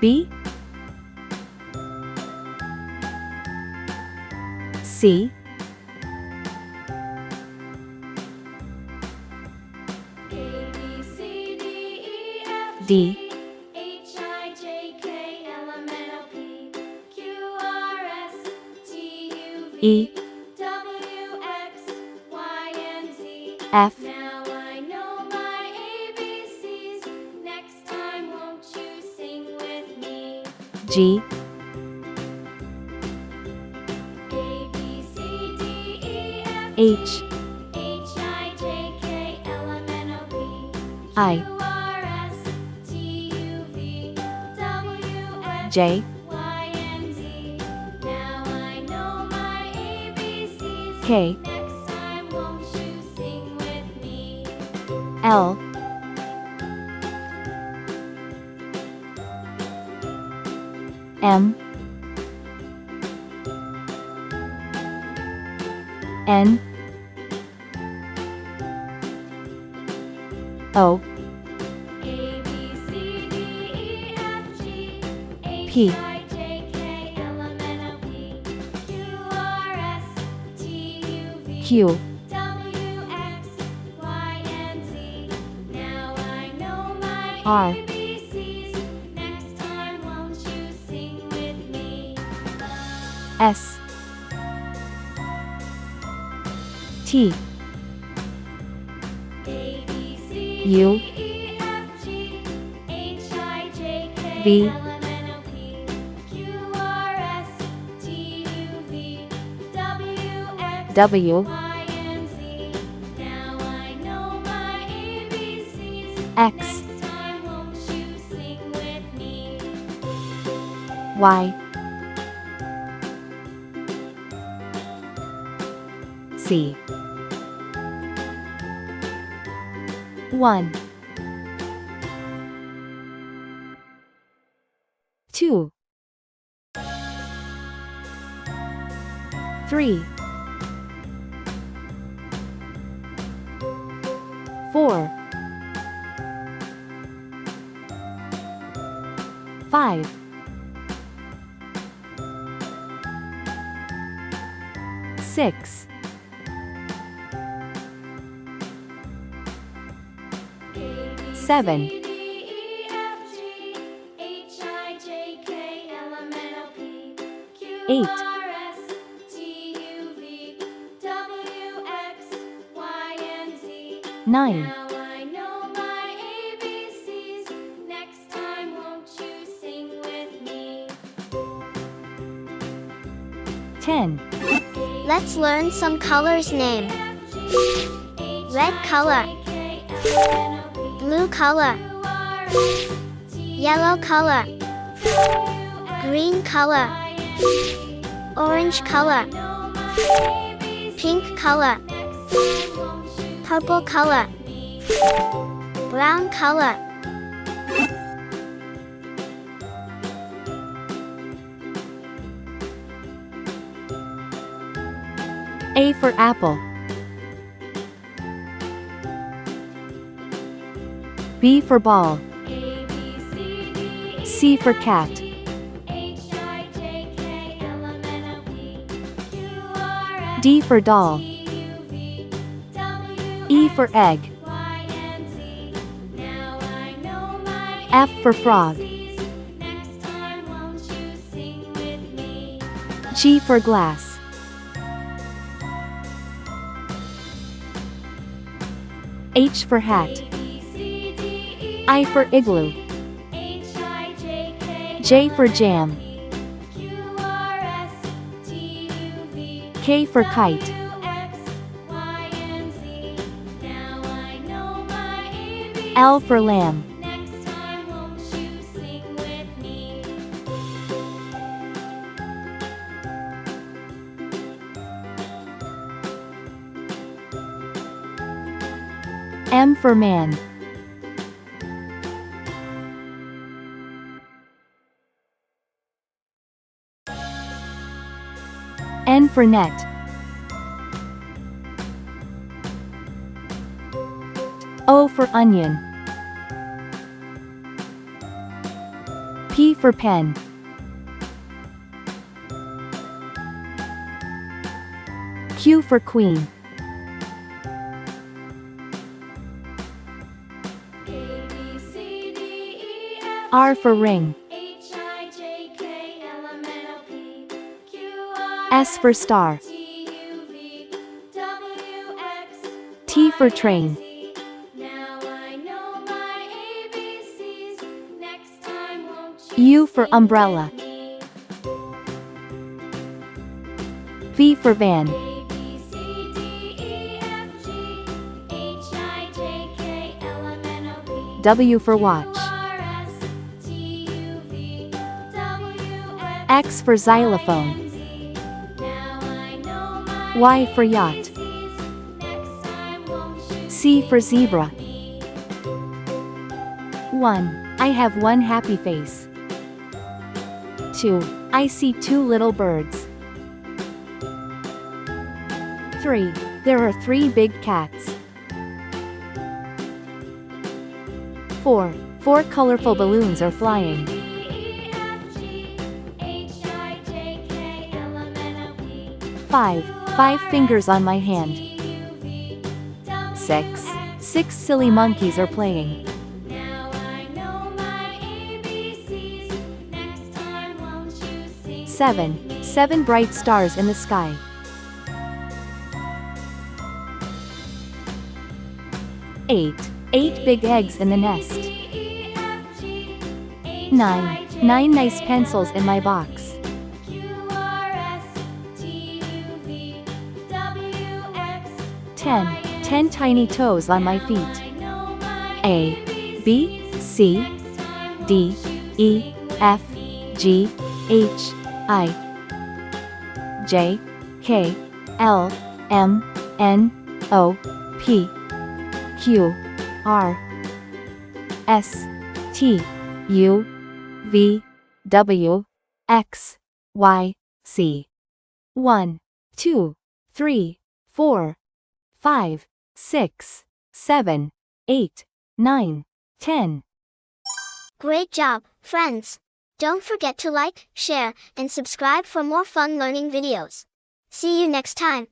B, C, A, B, C, D, E, F, D, G, H, I, J, K, L, M, N, O, P, Q, R, S, T, U, V, E, W, X, Y, and Z. F, Now I know my ABCs. Next time, won't you sing with me? G, A, B, C, D, E, F, H, H, I, J, K, L, M, N, O, P, I, Q, R, S, T, U, V, W, X, J, Y, and Z. Now I know my ABCs. K, Next time, won't you sing with me? L, M, N, O, A, B, C, D, E, F, G, H, P, I, J, K, L, M, N, O, P, Q, R, S, T, U, V, Q, W, X, Y, and Z. Now I know my R, ABCs. Next time, won't you sing with me? S, T, A, B, C, U, D, E, F, G, H, I, J, K, V, L, M, N, O, P, Q, R, S, T, U, V, W, X, W, Y, and Z. Now I know my ABCs. X, Next time, won't you sing with me? Y, C, 1, 2, 3, 4, 5, 6, 7, C, D, E, F, G, H, I, J, K, L, M, N, O, P, Q, 8, R, S, T, U, V, W, X, Y, and Z. 9, Now I know my ABCs. Next time, won't you sing with me? 10, Let's learn some colors name. Red color, blue color, yellow color, green color, orange color, pink color, purple color, brown color. A for apple, B for ball, A, B, C, D, E, C for cat, H, I, J, K, L, M, N, O, P, Q, R, S, D for doll, T, U, V, W, E for egg, Y, and Z. Now I know my F for frog, ABCs. Next time, won't you sing with me? G for glass, H for hat, A, B, C, D, E, I for igloo, H, I, J, K, J for jam, Q, R, S, T, U, V, K for kite, W, X, Y, and Z. Now I know my ABCs. L for lamb, Next time, won't you sing with me? M for man, N for net, O for onion, P for pen. Q for queen. A, B, C, D, E, F, R for ring. H, I, J, K, L, M, N, O, P, Q, R, S for star. T, U, V, W, X, T for Y, train. Z. Now I know my ABCs. Next time won't you U for sing umbrella. with me? V for van. A, B, C, D, E, F, G, H, I, J, K, L, M, N, O, P, W for watch. Q, R, S, T, U, V, W, X, X for xylophone. Y, and Z. Now I know my Y for yacht. ABCs. Next time won't you C for sing with zebra. me? 1. I have one happy face. 2. I see two little birds. 3. There are 3 big cats. 4. 4 colorful balloons are flying. 5. 5 fingers on my hand. 6. 6 silly monkeys are playing. Now I know my ABCs. Next time won't you sing 7. with me? 7 bright stars in the sky. 8. 8 big eggs in the nest. 9. 9 nice pencils in my box. 10. 10 tiny toes on my feet. A, B, C, D, E, F, G, H, I, J, K, L, M, N, O, P, Q, R, S, T, U, V, W, X, Y, Z. 1, 2, 3, 4, 5, 6, 7, 8, 9, 10. Great job, friends! Don't forget to like, share, and subscribe for more fun learning videos. See you next time.